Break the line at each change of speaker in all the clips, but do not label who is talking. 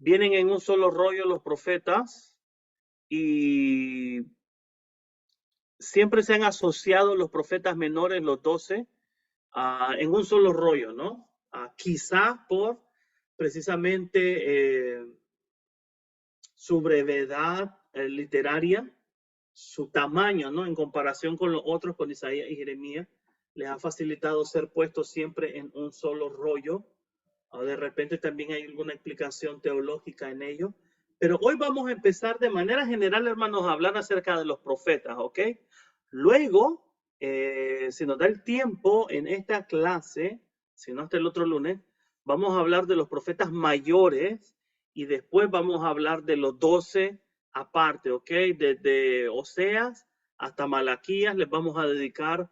vienen en un solo rollo los profetas y siempre se han asociado los profetas menores, los 12, en un solo rollo, ¿no? Quizá por precisamente su brevedad literaria, su tamaño, ¿no? En comparación con los otros, con Isaías y Jeremías, les ha facilitado ser puestos siempre en un solo rollo. De repente también hay alguna explicación teológica en ello. Pero hoy vamos a empezar de manera general, hermanos, a hablar acerca de los profetas, ¿ok? Luego, si nos da el tiempo en esta clase, si no hasta el otro lunes, vamos a hablar de los profetas mayores y después vamos a hablar de los 12 aparte, ¿ok? Desde Oseas hasta Malaquías les vamos a dedicar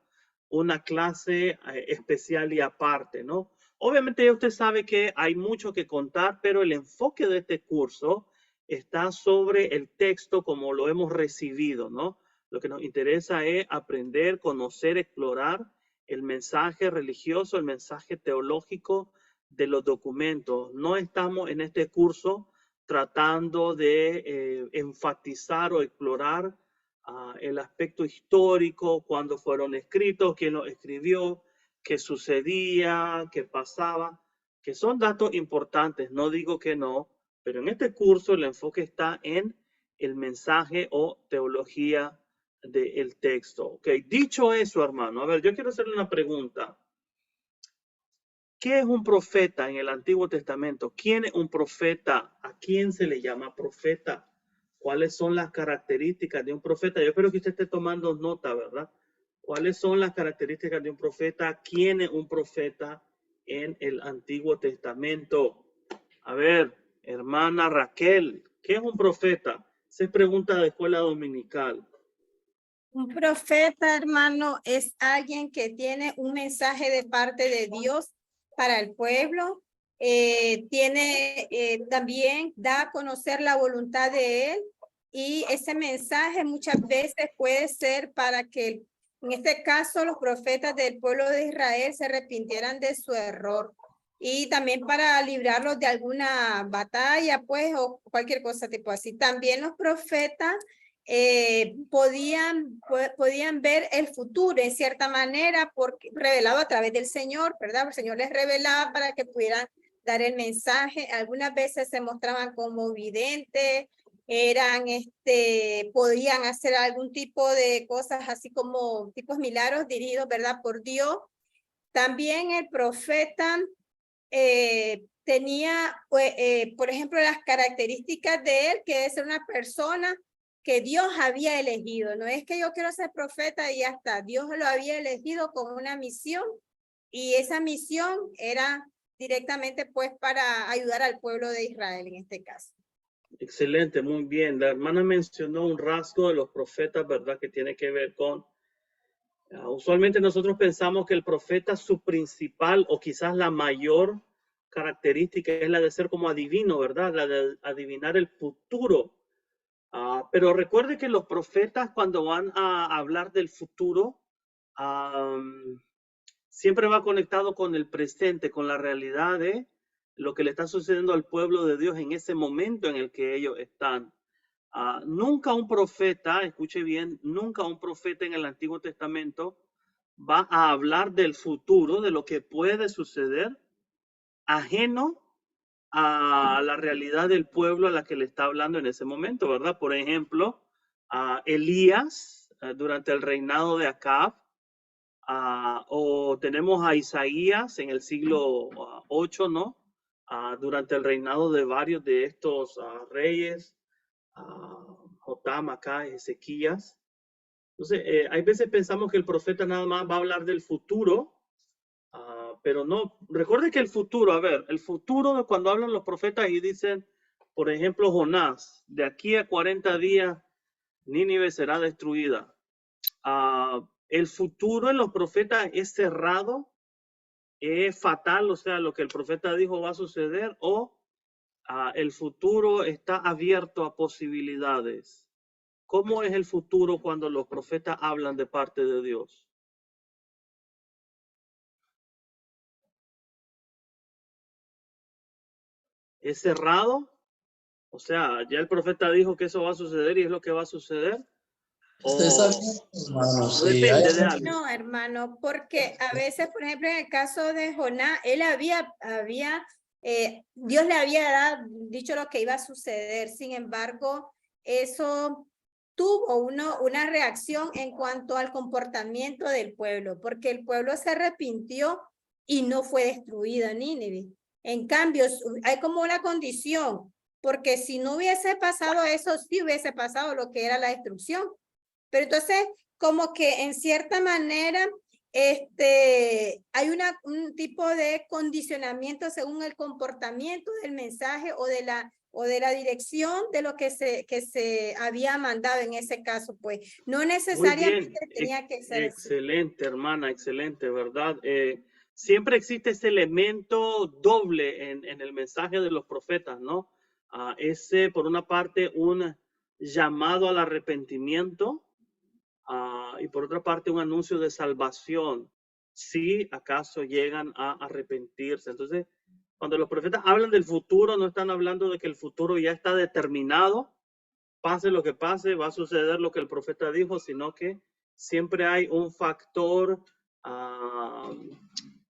una clase especial y aparte, ¿no? Obviamente ya usted sabe que hay mucho que contar, pero el enfoque de este curso está sobre el texto como lo hemos recibido, ¿no? Lo que nos interesa es aprender, conocer, explorar el mensaje religioso, el mensaje teológico de los documentos. No estamos en este curso tratando de enfatizar o explorar el aspecto histórico, cuándo fueron escritos, quién los escribió, qué sucedía, qué pasaba, que son datos importantes, no digo que no, pero en este curso el enfoque está en el mensaje o teología del texto. Ok, dicho eso, hermano, a ver, yo quiero hacerle una pregunta. ¿Qué es un profeta en el Antiguo Testamento? ¿Quién es un profeta? ¿A quién se le llama profeta? ¿Cuáles son las características de un profeta? Yo espero que usted esté tomando nota, ¿verdad? ¿Cuáles son las características de un profeta? ¿Quién es un profeta en el Antiguo Testamento? A ver, hermana Raquel, ¿qué es un profeta? Se pregunta de escuela dominical.
Un profeta, hermano, es alguien que tiene un mensaje de parte de Dios para el pueblo. También da a conocer la voluntad de él, y ese mensaje muchas veces puede ser para que, en este caso, los profetas del pueblo de Israel se arrepintieran de su error, y también para librarlos de alguna batalla, pues, o cualquier cosa tipo así. También los profetas podían ver el futuro en cierta manera, porque revelado a través del Señor, ¿verdad? El Señor les revelaba para que pudieran dar el mensaje. Algunas veces se mostraban como videntes, podían hacer algún tipo de cosas así como tipos milagros dirigidos, ¿verdad? Por Dios. También el profeta tenía, por ejemplo, las características de él, que es ser una persona que Dios había elegido. No es que yo quiero ser profeta y ya está. Dios lo había elegido con una misión, y esa misión era directamente pues para ayudar al pueblo de Israel en este caso.
Excelente, muy bien. La hermana mencionó un rasgo de los profetas, ¿verdad? Que tiene que ver con usualmente nosotros pensamos que el profeta, su principal o quizás la mayor característica es la de ser como adivino, ¿verdad? La de adivinar el futuro. Pero recuerde que los profetas cuando van a hablar del futuro, siempre va conectado con el presente, con la realidad de lo que le está sucediendo al pueblo de Dios en ese momento en el que ellos están. Nunca un profeta, escuche bien, nunca un profeta en el Antiguo Testamento va a hablar del futuro, de lo que puede suceder, ajeno a la realidad del pueblo a la que le está hablando en ese momento, ¿verdad? Por ejemplo, Elías durante el reinado de Acab, o tenemos a Isaías en el siglo 8, ¿no? Durante el reinado de varios de estos reyes, Jotam, acá, Ezequías. Entonces, hay veces pensamos que el profeta nada más va a hablar del futuro, pero no. Recuerde que el futuro, a ver, el futuro, cuando hablan los profetas y dicen, por ejemplo, Jonás, de aquí a 40 días, Nínive será destruida. El futuro en los profetas es cerrado, es fatal, o sea, lo que el profeta dijo va a suceder, o el futuro está abierto a posibilidades. ¿Cómo es el futuro cuando los profetas hablan de parte de Dios? ¿Es cerrado? O sea, ya el profeta dijo que eso va a suceder y es lo que va a suceder.
Hermano,
O
sí,
depende de algo.
No, hermano, porque a veces, por ejemplo, en el caso de Jonás, él Dios le había dicho lo que iba a suceder. Sin embargo, eso tuvo una reacción en cuanto al comportamiento del pueblo, porque el pueblo se arrepintió y no fue destruido Nínive. En cambio, hay como una condición, porque si no hubiese pasado eso, sí hubiese pasado lo que era la destrucción. Pero entonces, como que en cierta manera, hay un tipo de condicionamiento según el comportamiento del mensaje o de la dirección de lo que se había mandado en ese caso, pues no
Muy
necesariamente
bien,
tenía que ser así.
excelente, hermana, excelente, ¿verdad? Siempre existe ese elemento doble en el mensaje de los profetas, ¿no? Ese, por una parte, un llamado al arrepentimiento, y por otra parte, un anuncio de salvación, si acaso llegan a arrepentirse. Entonces, cuando los profetas hablan del futuro, no están hablando de que el futuro ya está determinado, pase lo que pase, va a suceder lo que el profeta dijo, sino que siempre hay un factor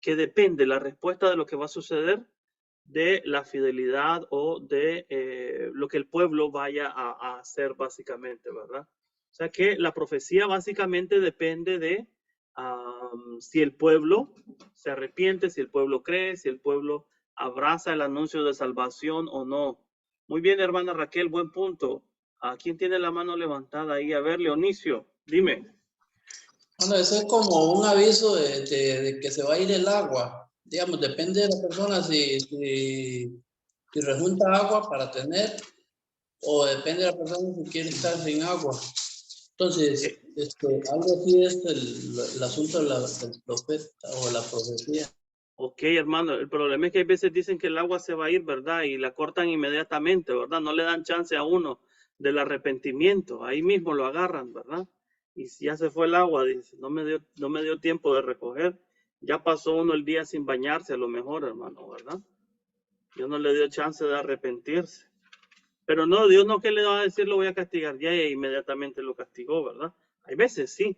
que depende, la respuesta de lo que va a suceder, de la fidelidad o de lo que el pueblo vaya a hacer básicamente, ¿verdad? O sea que la profecía básicamente depende de si el pueblo se arrepiente, si el pueblo cree, si el pueblo abraza el anuncio de salvación o no. Muy bien, hermana Raquel, buen punto. ¿A quién tiene la mano levantada ahí? A ver, Leonicio, dime.
Bueno, eso es como un aviso de que se va a ir el agua. Digamos, depende de la persona si rejunta agua para tener, o depende de la persona si quiere estar sin agua. Entonces, algo así es el asunto del profeta o la profecía.
Ok, hermano, el problema es que hay veces dicen que el agua se va a ir, ¿verdad? Y la cortan inmediatamente, ¿verdad? No le dan chance a uno del arrepentimiento. Ahí mismo lo agarran, ¿verdad? Y si ya se fue el agua, dice, no me dio tiempo de recoger. Ya pasó uno el día sin bañarse, a lo mejor, hermano, ¿verdad? Dios no le dio chance de arrepentirse. Pero no, Dios no que le va a decir lo voy a castigar, ya inmediatamente lo castigó, ¿verdad? Hay veces sí.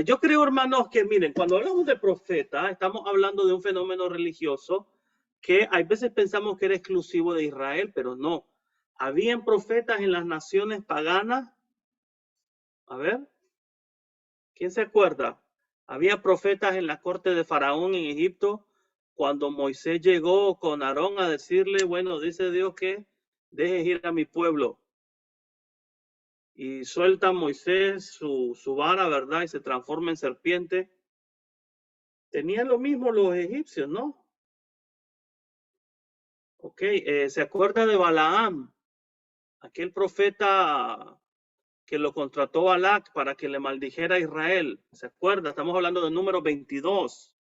Yo creo, hermanos, que miren, cuando hablamos de profeta, estamos hablando de un fenómeno religioso que hay veces pensamos que era exclusivo de Israel, pero no. Habían profetas en las naciones paganas. A ver, ¿quién se acuerda? Había profetas en la corte de Faraón en Egipto cuando Moisés llegó con Aarón a decirle, bueno, dice Dios que dejes ir a mi pueblo. Y suelta a Moisés su vara, ¿verdad? Y se transforma en serpiente. Tenían lo mismo los egipcios, ¿no? Ok, ¿se acuerda de Balaam? Aquel profeta que lo contrató Balac para que le maldijera a Israel. ¿Se acuerda? Estamos hablando del número 22.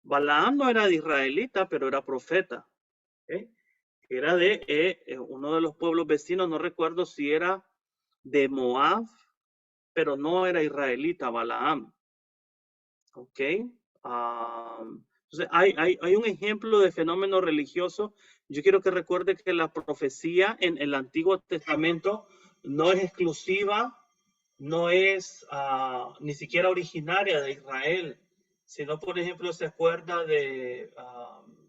Balaam no era de israelita, pero era profeta. ¿Okay? Era de uno de los pueblos vecinos, no recuerdo si era de Moab, pero no era israelita Balaam. Ok. Entonces, hay un ejemplo de fenómeno religioso. Yo quiero que recuerde que la profecía en el Antiguo Testamento no es exclusiva, no es ni siquiera originaria de Israel, sino, por ejemplo, se acuerda de,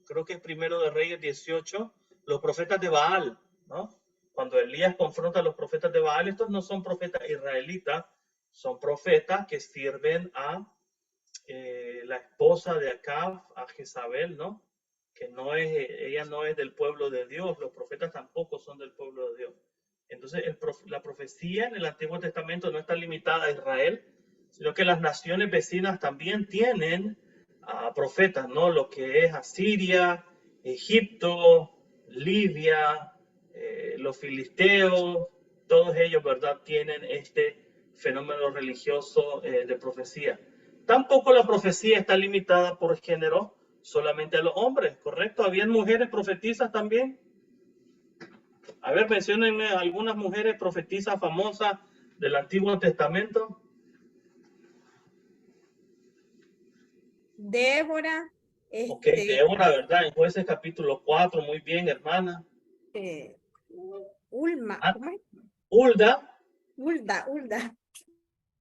creo que es Primero de Reyes 18, los profetas de Baal, ¿no? Cuando Elías confronta a los profetas de Baal, estos no son profetas israelitas, son profetas que sirven a la esposa de Acab, a Jezabel, ¿no? Que no es, ella no es del pueblo de Dios, los profetas tampoco son del pueblo de Dios. Entonces, la profecía en el Antiguo Testamento no está limitada a Israel, sino que las naciones vecinas también tienen profetas, ¿no? Lo que es Asiria, Egipto, Libia, los filisteos, todos ellos, ¿verdad?, tienen este fenómeno religioso de profecía. Tampoco la profecía está limitada por género solamente a los hombres, ¿correcto? ¿Habían mujeres profetizas también? A ver, menciónenme algunas mujeres profetizas famosas del Antiguo Testamento.
Débora.
Ok, Débora, ¿verdad? En Jueces capítulo 4, muy bien, hermana.
Ulma,
Ah,
¿cómo es?
Hulda.
Ulda.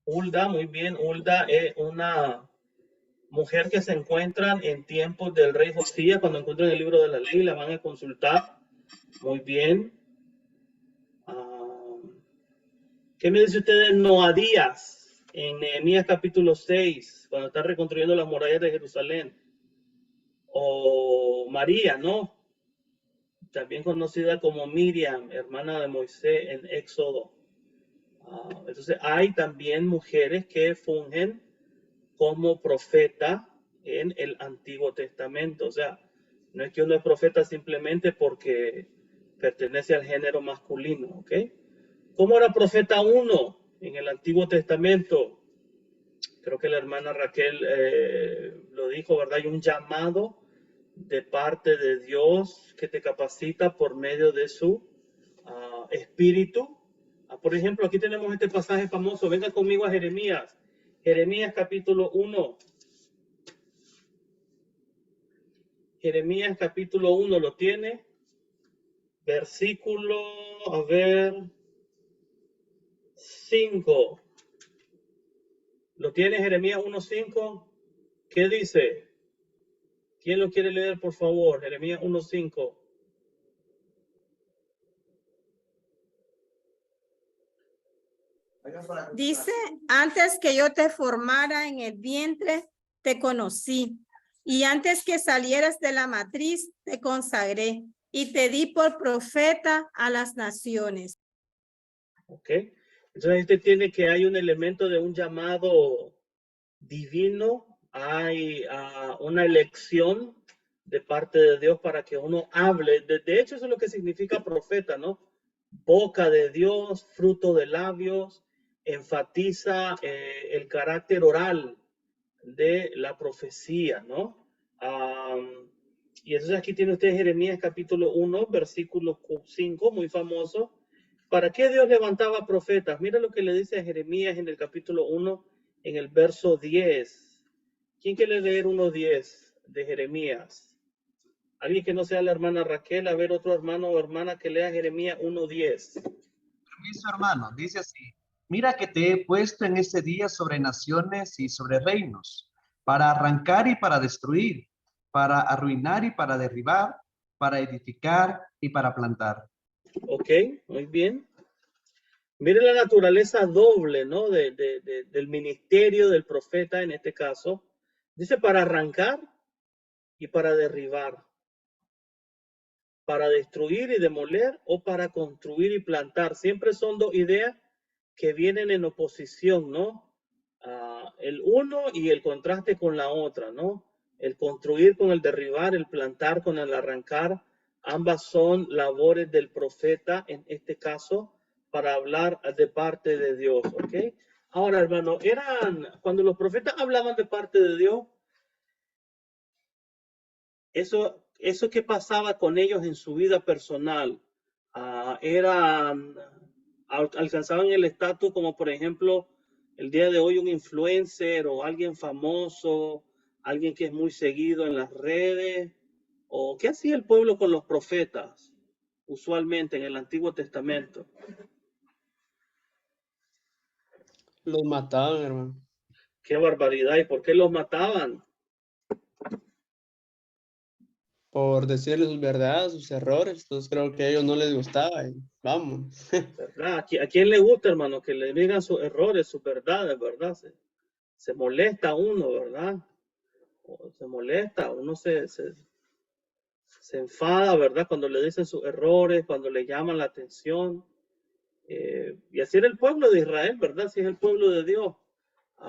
Hulda, muy bien. Hulda es una mujer que se encuentra en tiempos del rey Josías. Cuando encuentran el libro de la ley, la van a consultar. Muy bien. ¿Qué me dice usted de Noadías en Nehemías capítulo 6, cuando está reconstruyendo las murallas de Jerusalén? O María, ¿no? También conocida como Miriam, hermana de Moisés en Éxodo. Entonces hay también mujeres que fungen como profeta en el Antiguo Testamento. O sea, no es que uno es profeta simplemente porque pertenece al género masculino, ¿ok? ¿Cómo era profeta uno en el Antiguo Testamento? Creo que la hermana Raquel lo dijo, ¿verdad? Hay un llamado de parte de Dios que te capacita por medio de su espíritu. Por ejemplo, aquí tenemos este pasaje famoso. Venga conmigo a Jeremías. Jeremías capítulo 1. Jeremías capítulo 1 lo tiene. Versículo, 5. ¿Lo tiene Jeremías 1:5? ¿Qué dice? ¿Quién lo quiere leer, por favor? Jeremías 1:5.
Dice, antes que yo te formara en el vientre, te conocí. Y antes que salieras de la matriz, te consagré. Y te di por profeta a las naciones.
¿Ok? Entonces, este tiene que hay un elemento de un llamado divino. Hay una elección de parte de Dios para que uno hable. De hecho, eso es lo que significa profeta, ¿no? Boca de Dios, fruto de labios, enfatiza el carácter oral de la profecía, ¿no? Y entonces aquí tiene usted Jeremías capítulo 1, versículo 5, muy famoso. ¿Para qué Dios levantaba profetas? Mira lo que le dice a Jeremías en el capítulo 1, en el verso 10. ¿Quién quiere leer 1:10 de Jeremías? Alguien que no sea la hermana Raquel, a ver otro hermano o hermana que lea Jeremías 1:10.
Permiso, hermano, dice así: mira que te he puesto en este día sobre naciones y sobre reinos, para arrancar y para destruir, para arruinar y para derribar, para edificar y para plantar.
Ok, muy bien. Mire la naturaleza doble, ¿no? Del ministerio del profeta en este caso. Dice para arrancar y para derribar, para destruir y demoler o para construir y plantar. Siempre son dos ideas que vienen en oposición, ¿no? El uno y el contraste con la otra, ¿no? El construir con el derribar, el plantar con el arrancar. Ambas son labores del profeta, en este caso, para hablar de parte de Dios, ¿ok? Ahora, hermano, cuando los profetas hablaban de parte de Dios, eso que pasaba con ellos en su vida personal, alcanzaban el estatus como, por ejemplo, el día de hoy un influencer o alguien famoso, alguien que es muy seguido en las redes. ¿O qué hacía el pueblo con los profetas usualmente en el Antiguo Testamento?
Los mataban, hermano.
¡Qué barbaridad! ¿Y por qué los mataban?
Por decirles sus verdades, sus errores. Entonces creo que a ellos no les gustaba. Y vamos.
¿Verdad? ¿A quién le gusta, hermano, que le digan sus errores, sus verdades, verdad? Se molesta uno, ¿verdad? Se molesta, uno se enfada, ¿verdad? Cuando le dicen sus errores, cuando le llaman la atención. Y así era el pueblo de Israel, ¿verdad? Si es el pueblo de Dios.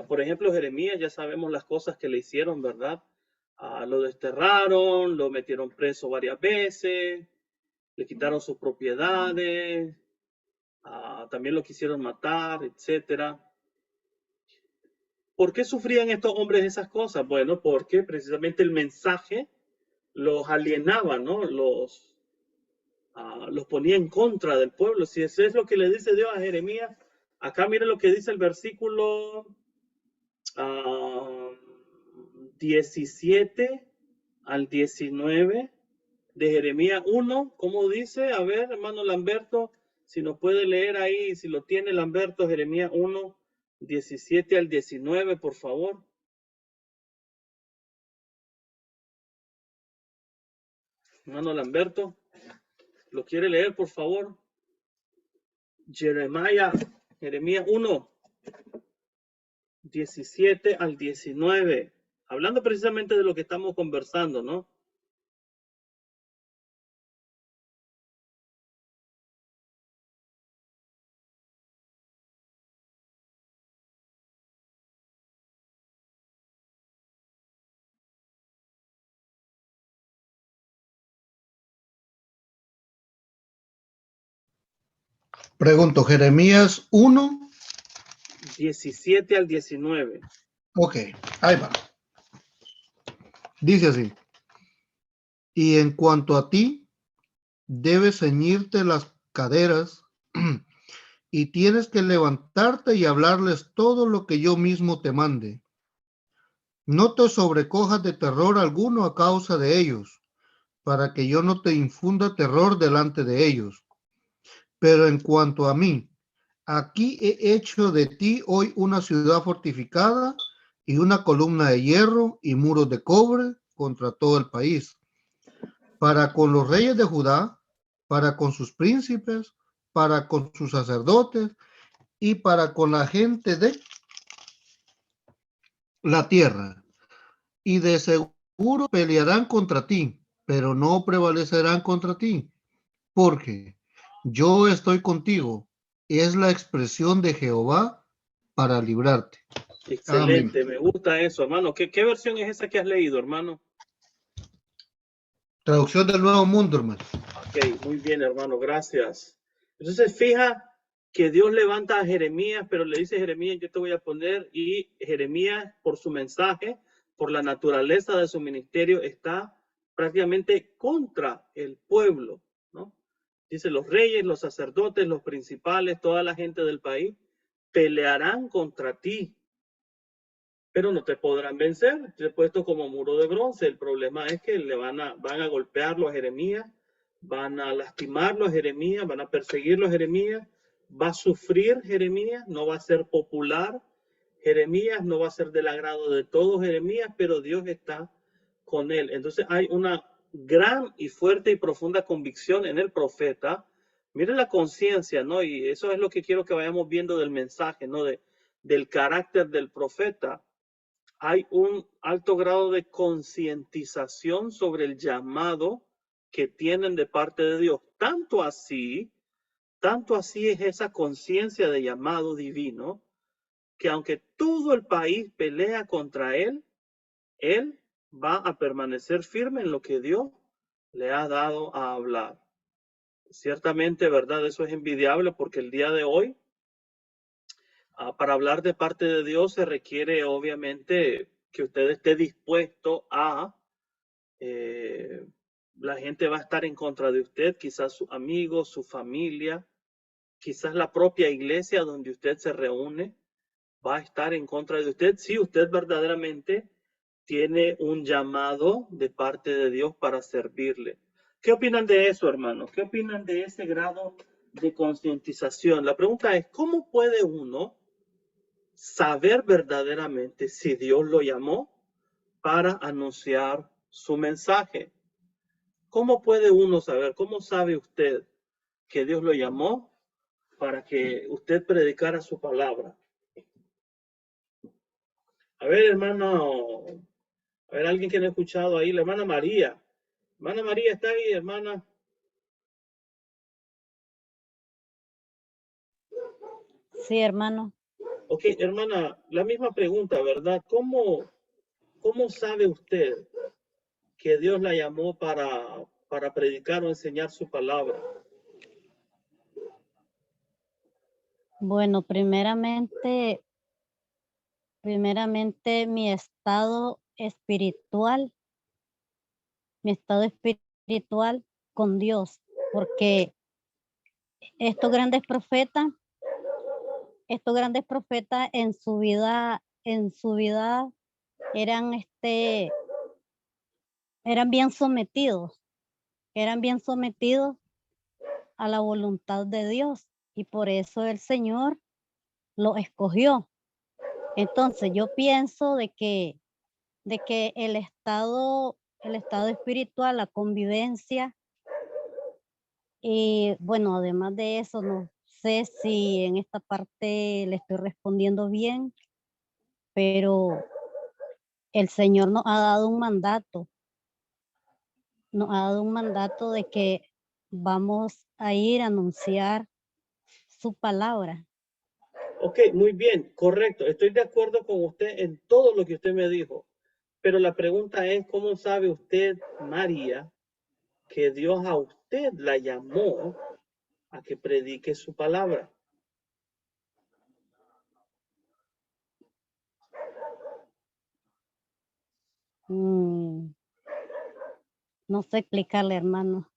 Por ejemplo, Jeremías, ya sabemos las cosas que le hicieron, ¿verdad? Lo desterraron, lo metieron preso varias veces, le quitaron sus propiedades, también lo quisieron matar, etcétera. ¿Por qué sufrían estos hombres esas cosas? Bueno, porque precisamente el mensaje los alienaba, ¿no? Los ponía en contra del pueblo. Si eso es lo que le dice Dios a Jeremías, acá mire lo que dice el versículo 17 al 19. de Jeremías 1. ¿Cómo dice? A ver, hermano Lamberto, si nos puede leer ahí, si lo tiene Lamberto, Jeremías 1, 17 al 19, por favor. Hermano Lamberto, ¿lo quiere leer, por favor? Jeremías 1, 17 al 19. Hablando precisamente de lo que estamos conversando, ¿no?
Pregunto, Jeremías 1.
17 al 19.
Ok, ahí va. Dice así. Y en cuanto a ti, debes ceñirte las caderas y tienes que levantarte y hablarles todo lo que yo mismo te mande. No te sobrecojas de terror alguno a causa de ellos, para que yo no te infunda terror delante de ellos. Pero en cuanto a mí, aquí he hecho de ti hoy una ciudad fortificada y una columna de hierro y muros de cobre contra todo el país, para con los reyes de Judá, para con sus príncipes, para con sus sacerdotes y para con la gente de la tierra. Y de seguro pelearán contra ti, pero no prevalecerán contra ti, porque yo estoy contigo. Es la expresión de Jehová para librarte.
Excelente,
Amén.
me gusta eso, hermano. ¿Qué versión es esa que has leído, hermano?
Traducción del Nuevo Mundo, hermano.
Ok, muy bien, hermano, gracias. Entonces, fija que Dios levanta a Jeremías, pero le dice Jeremías, yo te voy a poner, y Jeremías, por su mensaje, por la naturaleza de su ministerio, está prácticamente contra el pueblo, ¿no? Dice, los reyes, los sacerdotes, los principales, toda la gente del país pelearán contra ti, pero no te podrán vencer. Te he puesto como muro de bronce. El problema es que van a golpearlo a Jeremías, van a lastimarlo a Jeremías, van a perseguirlo a Jeremías, va a sufrir Jeremías, no va a ser popular Jeremías, no va a ser del agrado de todos Jeremías, pero Dios está con él. Entonces hay una gran y fuerte y profunda convicción en el profeta. Miren la conciencia, ¿no? Y eso es lo que quiero que vayamos viendo del mensaje, ¿no? Del carácter del profeta. Hay un alto grado de concientización sobre el llamado que tienen de parte de Dios. Tanto así es esa conciencia de llamado divino, que aunque todo el país pelea contra él va a permanecer firme en lo que Dios le ha dado a hablar. Ciertamente, ¿verdad? Eso es envidiable porque el día de hoy, para hablar de parte de Dios se requiere obviamente que usted esté dispuesto a, la gente va a estar en contra de usted, quizás sus amigos, su familia, quizás la propia iglesia donde usted se reúne va a estar en contra de usted si usted verdaderamente tiene un llamado de parte de Dios para servirle. ¿Qué opinan de eso, hermanos? ¿Qué opinan de ese grado de concientización? La pregunta es, ¿cómo puede uno saber verdaderamente si Dios lo llamó para anunciar su mensaje? ¿Cómo puede uno saber? ¿Cómo sabe usted que Dios lo llamó para que usted predicara su palabra? A ver, hermano, a ver, alguien que no ha escuchado ahí, la hermana María. Hermana María, ¿está ahí, hermana?
Sí, hermano.
Ok, hermana, la misma pregunta, ¿verdad? ¿Cómo sabe usted que Dios la llamó para predicar o enseñar su palabra?
Bueno, primeramente mi estado espiritual con Dios, porque estos grandes profetas en su vida eran eran bien sometidos eran bien sometidos a la voluntad de Dios y por eso el Señor lo escogió. Entonces yo pienso de que el estado espiritual, la convivencia, y bueno, además de eso, no sé si en esta parte le estoy respondiendo bien, pero el Señor nos ha dado un mandato de que vamos a ir a anunciar su palabra.
Ok, muy bien, correcto. Estoy de acuerdo con usted en todo lo que usted me dijo. Pero la pregunta es, ¿cómo sabe usted, María, que Dios a usted la llamó a que predique su palabra?
No sé explicarle, hermano.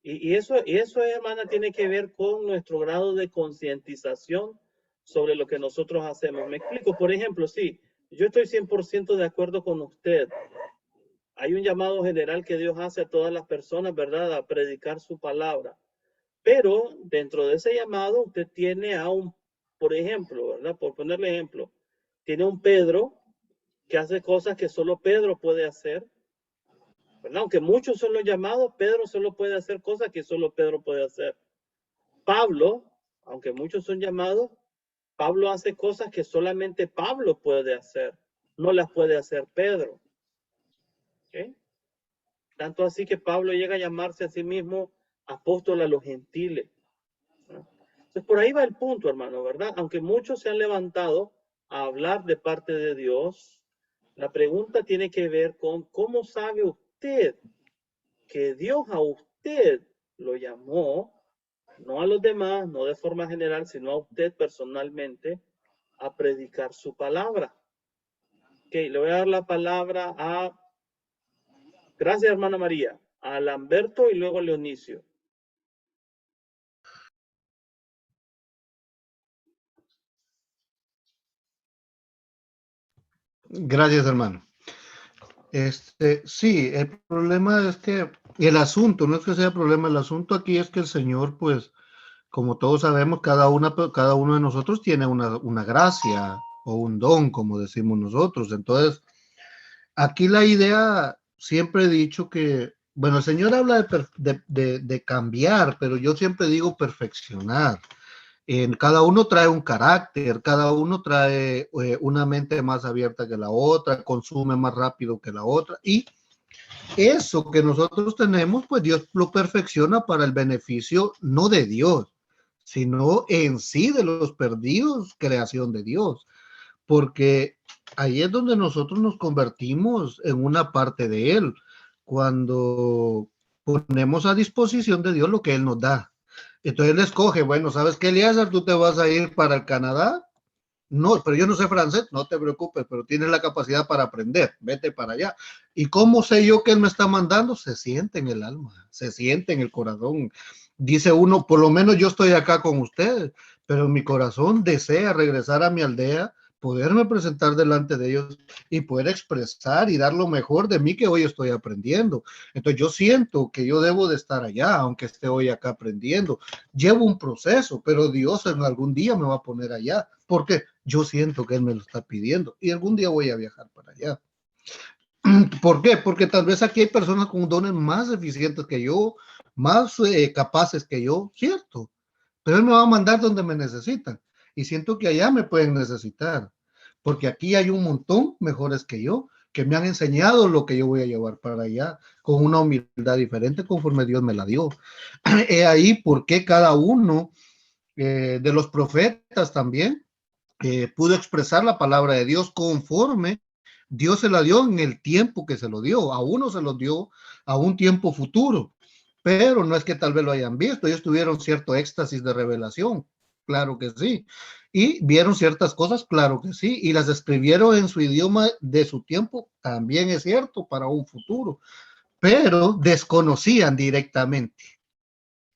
Y eso, hermana, tiene que ver con nuestro grado de concientización sobre lo que nosotros hacemos. Me explico, por ejemplo, sí, yo estoy 100% de acuerdo con usted. Hay un llamado general que Dios hace a todas las personas, ¿verdad?, a predicar su palabra. Pero dentro de ese llamado usted tiene a un, por ejemplo, ¿verdad?, por ponerle ejemplo, tiene un Pedro que hace cosas que solo Pedro puede hacer, ¿verdad? Aunque muchos son los llamados, Pedro solo puede hacer cosas que solo Pedro puede hacer. Pablo, aunque muchos son llamados, Pablo hace cosas que solamente Pablo puede hacer, no las puede hacer Pedro. ¿Okay? Tanto así que Pablo llega a llamarse a sí mismo apóstol a los gentiles. Entonces, por ahí va el punto, hermano, ¿verdad? Aunque muchos se han levantado a hablar de parte de Dios, la pregunta tiene que ver con cómo sabe usted que Dios a usted lo llamó, no a los demás, no de forma general, sino a usted personalmente, a predicar su palabra. Ok, le voy a dar la palabra a, gracias hermana María, a Lamberto y luego a Leonicio.
Gracias, hermano. Sí, el problema es que el asunto, no es que sea problema, el asunto aquí es que el Señor, pues, como todos sabemos, cada uno de nosotros tiene una gracia o un don, como decimos nosotros. Entonces, aquí la idea, siempre he dicho que, bueno, el Señor habla de cambiar, pero yo siempre digo perfeccionar. Cada uno trae un carácter, cada uno trae una mente más abierta que la otra, consume más rápido que la otra, y eso que nosotros tenemos, pues Dios lo perfecciona para el beneficio no de Dios, sino en sí de los perdidos, creación de Dios, porque ahí es donde nosotros nos convertimos en una parte de Él, cuando ponemos a disposición de Dios lo que Él nos da. Entonces Él escoge, bueno, ¿sabes qué, Elías? Tú te vas a ir para el Canadá. No, pero yo no sé francés, no te preocupes, pero tienes la capacidad para aprender, vete para allá. ¿Y cómo sé yo que Él me está mandando? Se siente en el alma, se siente en el corazón. Dice uno, por lo menos yo estoy acá con ustedes, pero mi corazón desea regresar a mi aldea, poderme presentar delante de ellos y poder expresar y dar lo mejor de mí que hoy estoy aprendiendo. Entonces yo siento que yo debo de estar allá, aunque esté hoy acá aprendiendo. Llevo un proceso, pero Dios en algún día me va a poner allá. ¿Por qué? Yo siento que Él me lo está pidiendo y algún día voy a viajar para allá. ¿Por qué? Porque tal vez aquí hay personas con dones más eficientes que yo, más capaces que yo, cierto, pero Él me va a mandar donde me necesitan y siento que allá me pueden necesitar, porque aquí hay un montón mejores que yo, que me han enseñado lo que yo voy a llevar para allá, con una humildad diferente conforme Dios me la dio. He ahí por qué cada uno de los profetas también pudo expresar la palabra de Dios conforme Dios se la dio en el tiempo que se lo dio. A uno se lo dio a un tiempo futuro, pero no es que tal vez lo hayan visto. Ellos tuvieron cierto éxtasis de revelación, claro que sí. Y vieron ciertas cosas, claro que sí. Y las escribieron en su idioma de su tiempo, también es cierto, para un futuro. Pero desconocían directamente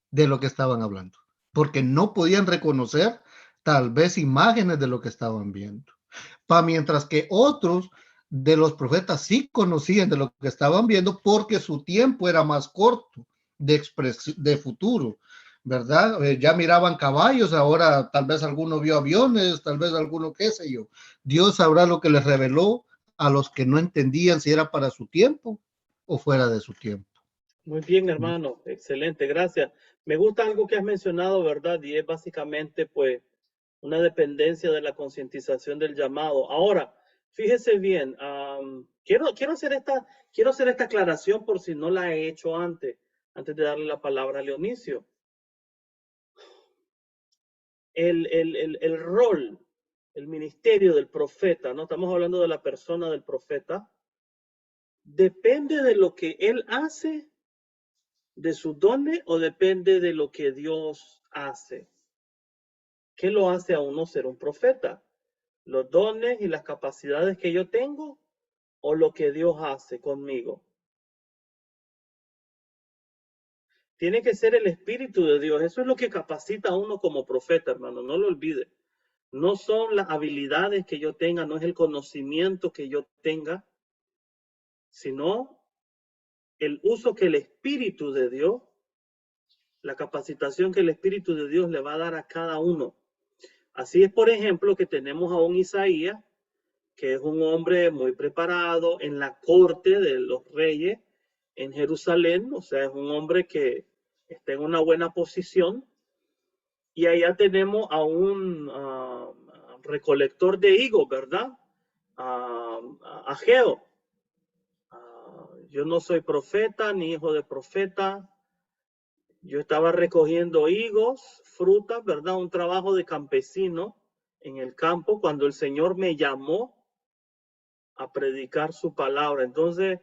de lo que estaban hablando, porque no podían reconocer tal vez imágenes de lo que estaban viendo. Mientras que otros de los profetas sí conocían de lo que estaban viendo porque su tiempo era más corto de futuro, ¿verdad? Ya miraban caballos, ahora tal vez alguno vio aviones, tal vez alguno qué sé yo. Dios sabrá lo que les reveló a los que no entendían si era para su tiempo o fuera de su tiempo.
Muy bien, hermano. Excelente, gracias. Me gusta algo que has mencionado, ¿verdad? Y es básicamente, pues, una dependencia de la concientización del llamado. Ahora, fíjese bien, quiero hacer esta aclaración por si no la he hecho antes de darle la palabra a Leonicio. El rol, el ministerio del profeta, ¿no? Estamos hablando de la persona del profeta. ¿Depende de lo que él hace, de sus dones, o depende de lo que Dios hace? ¿Qué lo hace a uno ser un profeta? ¿Los dones y las capacidades que yo tengo o lo que Dios hace conmigo? Tiene que ser el Espíritu de Dios. Eso es lo que capacita a uno como profeta, hermano. No lo olvide. No son las habilidades que yo tenga, no es el conocimiento que yo tenga, sino el uso que el Espíritu de Dios, la capacitación que el Espíritu de Dios le va a dar a cada uno. Así es, por ejemplo, que tenemos a un Isaías, que es un hombre muy preparado en la corte de los reyes en Jerusalén, o sea, es un hombre que está en una buena posición. Y allá tenemos a un recolector de higos, ¿verdad? Ageo. Yo no soy profeta ni hijo de profeta. Yo estaba recogiendo higos, frutas, ¿verdad? Un trabajo de campesino en el campo cuando el Señor me llamó a predicar su palabra. Entonces,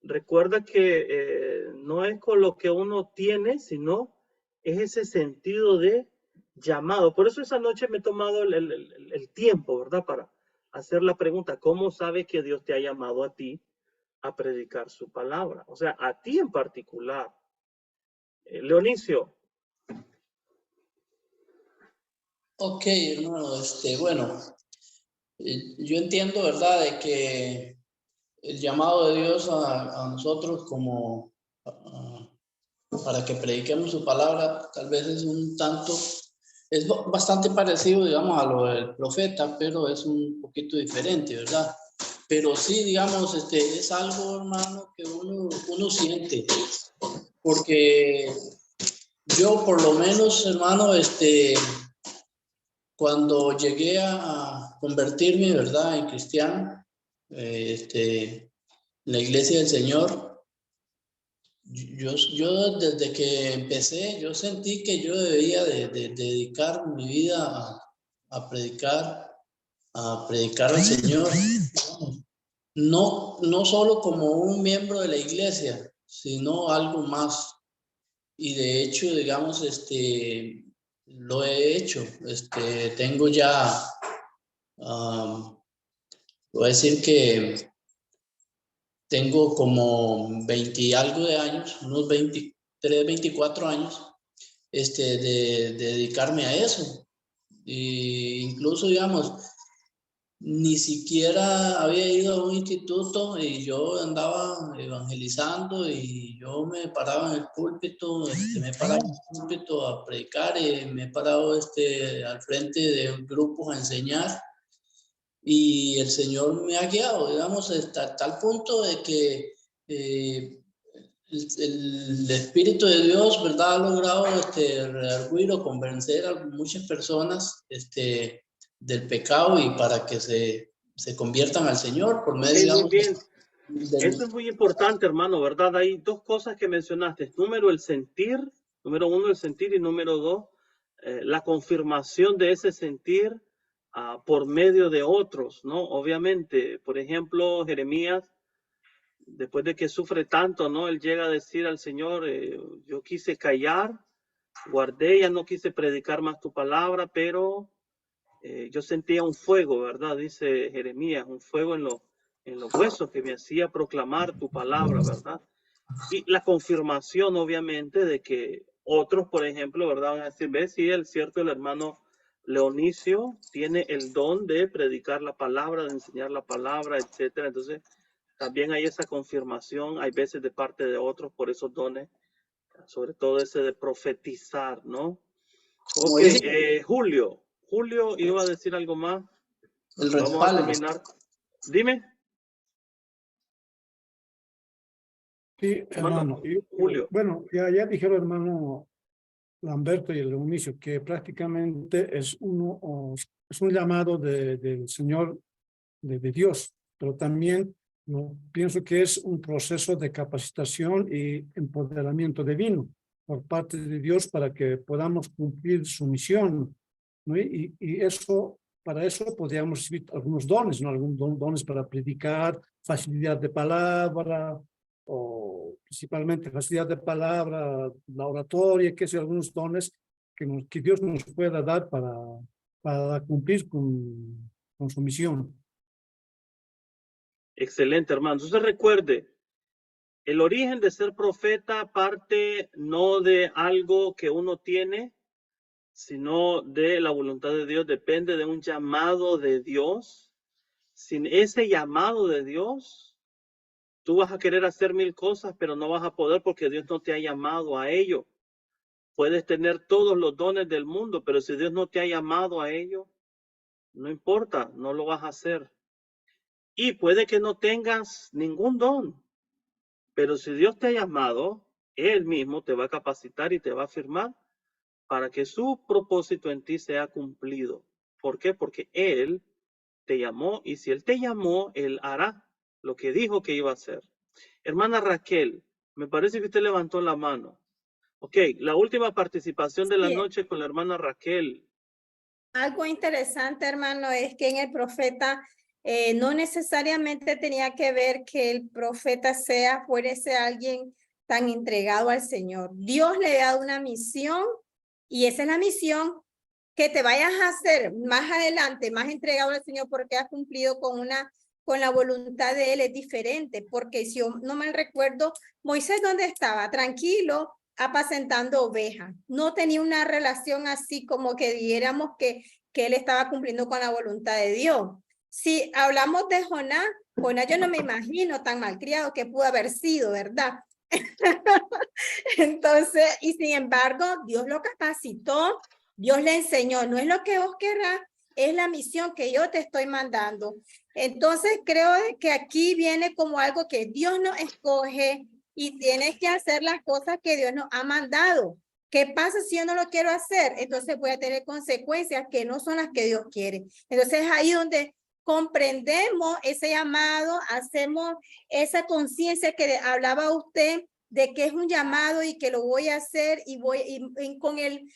recuerda que no es con lo que uno tiene, sino es ese sentido de llamado. Por eso esa noche me he tomado el tiempo, ¿verdad? Para hacer la pregunta, ¿cómo sabes que Dios te ha llamado a ti a predicar su palabra? O sea, a ti en particular. Leonicio.
Ok, hermano, bueno, yo entiendo, ¿verdad?, de que el llamado de Dios a nosotros como para que prediquemos su palabra, tal vez es bastante parecido, digamos, a lo del profeta, pero es un poquito diferente, ¿verdad? Pero sí, digamos, es algo, hermano, que uno siente, porque yo por lo menos, hermano, cuando llegué a convertirme, ¿verdad?, en cristiano, en la iglesia del Señor, yo desde que empecé, yo sentí que yo debía de dedicar mi vida a predicar al Señor, no solo como un miembro de la iglesia, sino algo más. Y de hecho, digamos, lo he hecho. Tengo ya, voy a decir que tengo como 20 y algo de años, unos 23, 24 años, de dedicarme a eso. E incluso, digamos, ni siquiera había ido a un instituto y yo andaba evangelizando y yo me paraba en el púlpito, a predicar y me he parado al frente de grupos a enseñar. Y el Señor me ha guiado, digamos, hasta tal punto de que el Espíritu de Dios, ¿verdad?, ha logrado redarguir o convencer a muchas personas del pecado y para que se conviertan al Señor por medio, digamos,
muy bien. Eso es muy importante, hermano, ¿verdad? Hay dos cosas que mencionaste. Número uno, el sentir, y número dos, la confirmación de ese sentir por medio de otros, ¿no? Obviamente, por ejemplo, Jeremías, después de que sufre tanto, ¿no? Él llega a decir al Señor, yo quise callar, guardé, ya no quise predicar más tu palabra, pero yo sentía un fuego, ¿verdad? Dice Jeremías, un fuego en los huesos que me hacía proclamar tu palabra, ¿verdad? Y la confirmación, obviamente, de que otros, por ejemplo, ¿verdad?, van a decir, ves, sí, es cierto, el hermano Leonicio tiene el don de predicar la palabra, de enseñar la palabra, etcétera. Entonces, también hay esa confirmación, hay veces de parte de otros por esos dones, sobre todo ese de profetizar, ¿no?
Como
Ok,
dice,
Julio iba a decir algo más.
el
Vamos a
respaldo.
terminar. Dime.
Sí, hermano.
Julio.
Bueno, ya dijeron, hermano Lamberto y el inicio, que prácticamente es es un llamado del Señor, de Dios, pero también pienso que es un proceso de capacitación y empoderamiento divino por parte de Dios para que podamos cumplir su misión, ¿no? Y eso, para eso podríamos recibir algunos dones, ¿no? Algunos dones para predicar, facilidad de palabra, o principalmente facilidad de palabra, la oratoria, que son algunos dones que Dios nos pueda dar para cumplir con su misión.
Excelente, hermano. Entonces recuerde, el origen de ser profeta parte no de algo que uno tiene, sino de la voluntad de Dios. Depende de un llamado de Dios. Sin ese llamado de Dios, tú vas a querer hacer 1000 cosas, pero no vas a poder porque Dios no te ha llamado a ello. Puedes tener todos los dones del mundo, pero si Dios no te ha llamado a ello, no importa, no lo vas a hacer. Y puede que no tengas ningún don, pero si Dios te ha llamado, Él mismo te va a capacitar y te va a firmar para que su propósito en ti sea cumplido. ¿Por qué? Porque Él te llamó y si Él te llamó, Él hará lo que dijo que iba a hacer. Hermana Raquel, me parece que usted levantó la mano. Ok, la última participación de la
Sí.
noche con la hermana Raquel.
Algo interesante, hermano, es que en el profeta no necesariamente tenía que ver que el profeta fuese alguien tan entregado al Señor. Dios le ha dado una misión y esa es la misión que te vayas a hacer más adelante, más entregado al Señor porque has cumplido con la voluntad de Él es diferente. Porque si yo no me recuerdo, Moisés, ¿dónde estaba? Tranquilo, apacentando ovejas. No tenía una relación así como que diéramos que él estaba cumpliendo con la voluntad de Dios. Si hablamos de Jonás, yo no me imagino tan malcriado que pudo haber sido, ¿verdad? Entonces, y sin embargo, Dios lo capacitó, Dios le enseñó, no es lo que vos querrás, es la misión que yo te estoy mandando. Entonces, creo que aquí viene como algo que Dios nos escoge y tienes que hacer las cosas que Dios nos ha mandado. ¿Qué pasa si yo no lo quiero hacer? Entonces voy a tener consecuencias que no son las que Dios quiere. Entonces ahí donde comprendemos ese llamado, hacemos esa conciencia que hablaba usted de que es un llamado y que lo voy a hacer y con el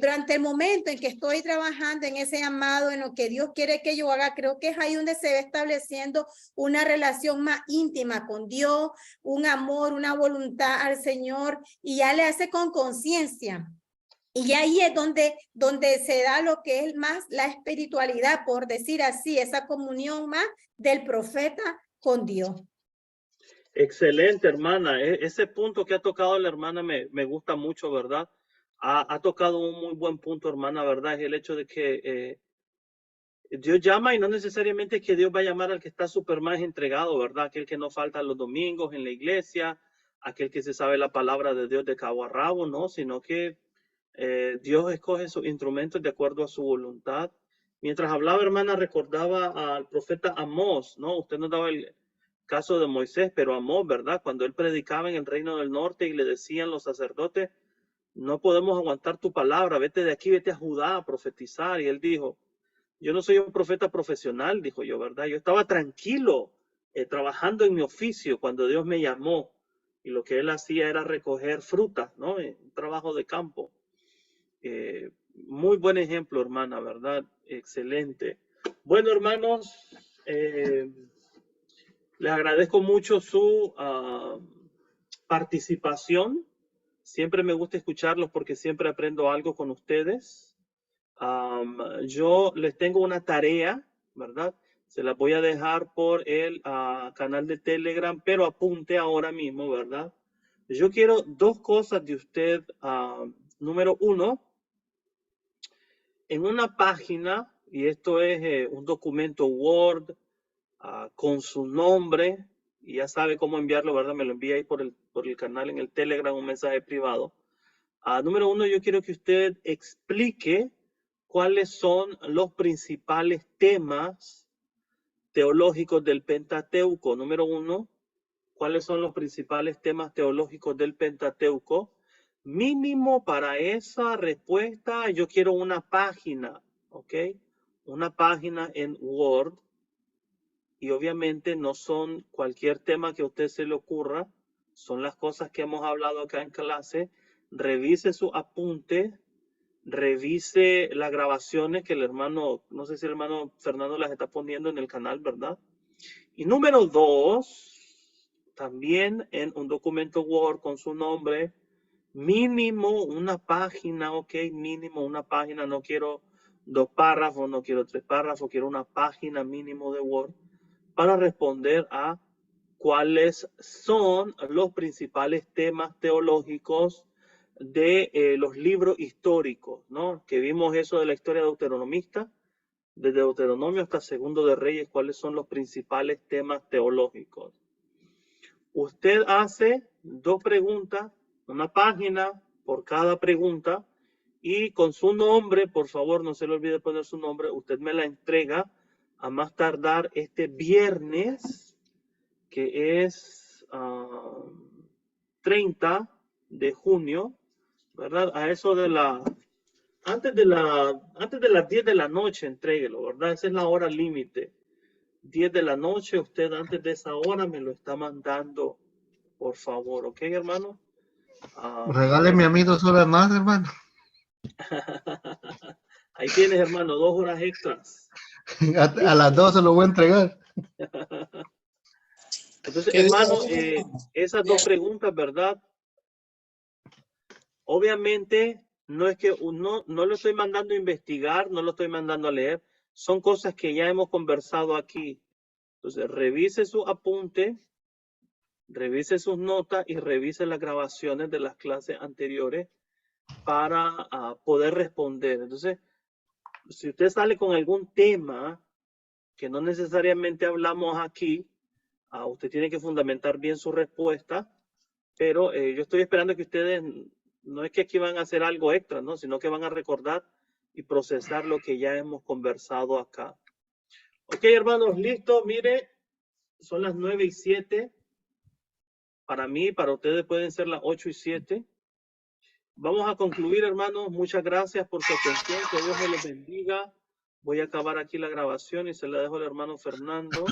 durante el momento en que estoy trabajando en ese llamado, en lo que Dios quiere que yo haga, creo que es ahí donde se va estableciendo una relación más íntima con Dios, un amor, una voluntad al Señor, y ya le hace con conciencia. Y ahí es donde se da lo que es más la espiritualidad, por decir así, esa comunión más del profeta con Dios.
Excelente, hermana. Ese punto que ha tocado la hermana me gusta mucho, ¿verdad? Ha tocado un muy buen punto, hermana, ¿verdad? Es el hecho de que Dios llama y no necesariamente es que Dios va a llamar al que está súper más entregado, ¿verdad? Aquel que no falta los domingos en la iglesia, aquel que se sabe la palabra de Dios de cabo a rabo, ¿no? Sino que Dios escoge sus instrumentos de acuerdo a su voluntad. Mientras hablaba, hermana, recordaba al profeta Amós, ¿no? Usted nos daba el caso de Moisés, pero Amós, ¿verdad? Cuando él predicaba en el reino del norte y le decían los sacerdotes, no podemos aguantar tu palabra, vete de aquí, vete a Judá a profetizar. Y él dijo, yo no soy un profeta profesional, dijo yo, ¿verdad? Yo estaba tranquilo trabajando en mi oficio cuando Dios me llamó. Y lo que él hacía era recoger frutas, ¿no? Un trabajo de campo. Muy buen ejemplo, hermana, ¿verdad? Excelente. Bueno, hermanos, les agradezco mucho su participación. Siempre me gusta escucharlos porque siempre aprendo algo con ustedes. Yo les tengo una tarea, ¿verdad? Se la voy a dejar por el canal de Telegram, pero apunte ahora mismo, ¿verdad? Yo quiero dos cosas de usted. Número uno, en una página, y esto es un documento Word con su nombre, y ya sabe cómo enviarlo, ¿verdad? Me lo envía ahí por el canal en el Telegram, un mensaje privado. Número 1, yo quiero que usted explique cuáles son los principales temas teológicos del Pentateuco. Número 1, ¿cuáles son los principales temas teológicos del Pentateuco? Mínimo para esa respuesta, yo quiero una página, ¿ok? Una página en Word. Y obviamente no son cualquier tema que a usted se le ocurra, son las cosas que hemos hablado acá en clase. Revise su apunte, revise las grabaciones que el hermano, no sé si el hermano Fernando las está poniendo en el canal, ¿verdad? Y número 2, también en un documento Word con su nombre, mínimo una página, ok, mínimo una página, no quiero 2 párrafos, no quiero 3 párrafos, quiero una página mínimo de Word para responder a cuáles son los principales temas teológicos de los libros históricos, ¿no? Que vimos eso de la historia deuteronomista, desde Deuteronomio hasta Segundo de Reyes, cuáles son los principales temas teológicos. Usted hace 2 preguntas, una página por cada pregunta, y con su nombre, por favor, no se le olvide poner su nombre, usted me la entrega a más tardar este viernes, que es 30 de junio, ¿verdad? A eso de antes de las 10 de la noche, entréguelo, ¿verdad? Esa es la hora límite. 10 de la noche, usted antes de esa hora me lo está mandando, por favor, ¿ok, hermano?
Regáleme a mí 2 horas más, hermano.
Ahí tienes, hermano, 2 horas extras.
A las 12 lo voy a entregar.
Entonces,
¿Qué dice
hermano,
ahí?
esas 2 preguntas, ¿verdad? Obviamente, no es que no lo estoy mandando a investigar, no lo estoy mandando a leer. Son cosas que ya hemos conversado aquí. Entonces, revise su apunte, revise sus notas y revise las grabaciones de las clases anteriores para poder responder. Entonces, si usted sale con algún tema que no necesariamente hablamos aquí, usted tiene que fundamentar bien su respuesta, pero yo estoy esperando que ustedes, no es que aquí van a hacer algo extra, ¿no? Sino que van a recordar y procesar lo que ya hemos conversado acá. Ok, hermanos, listo. Mire, son las 9:07. Para mí, para ustedes pueden ser las 8:07. Vamos a concluir, hermanos. Muchas gracias por su atención. Que Dios me los bendiga. Voy a acabar aquí la grabación y se la dejo al hermano Fernando.